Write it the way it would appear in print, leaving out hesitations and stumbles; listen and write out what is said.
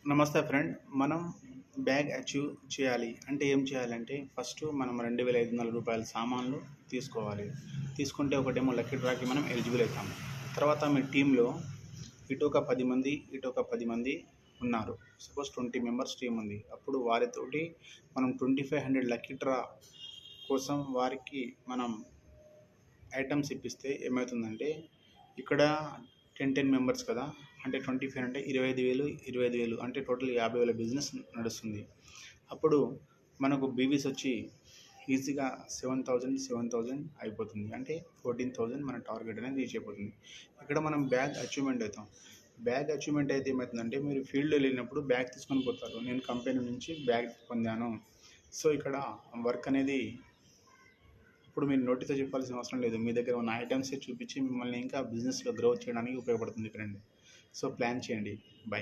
నమస్తే ఫ్రెండ్. మనం bag achieve చేయాలి అంటే ఏం చేయాలంటే ఫస్ట్ మనం రూ. 2,500 సామాన్లు తీసుకోవాలి. తీసుకుంటే ఒకటేమో లక్కీ డ్రాకి మనం ఎలిజిబుల్ అవుతాం. తర్వాత మీ టీంలో ఇటు ఒక 10 మంది, ఇటు ఒక 10 మంది ఉన్నారు. సపోజ్ 20 మెంబర్స్ టీం ఉంది. అప్పుడు వారితోటి మనం 2500 లక్కీ డ్రా కోసం వారికి మనం ఐటమ్స్ ఇప్పిస్తే ఏమవుతుందంటే ఇక్కడ 10 మెంబర్స్ కదా, అంటే 25 అంటే 25,000 అంటే టోటల్ 50,000 బిజినెస్ నడుస్తుంది. అప్పుడు మనకు బీవీస్ వచ్చి ఈజీగా 7,000 అయిపోతుంది. అంటే 14,000 మన టార్గెట్ అనేది రీచ్ అయిపోతుంది. ఇక్కడ మనం బ్యాగ్ అచీవ్మెంట్ అవుతాం. బ్యాగ్ అచీవ్మెంట్ అయితే ఏమవుతుందంటే మీరు ఫీల్డ్ వెళ్ళినప్పుడు బ్యాగ్ తీసుకొని పోతారు. నేను కంపెనీ నుంచి బ్యాగ్ పొందాను. సో ఇక్కడ వర్క్ అనేది ఇప్పుడు మీరు నోటితో చెప్పాల్సిన అవసరం లేదు. మీ దగ్గర ఉన్న ఐటమ్సే చూపించి మిమ్మల్ని ఇంకా బిజినెస్లో గ్రో చేయడానికి ఉపయోగపడుతుంది ఫ్రెండ్. సో ప్లాన్ చేయండి. బై.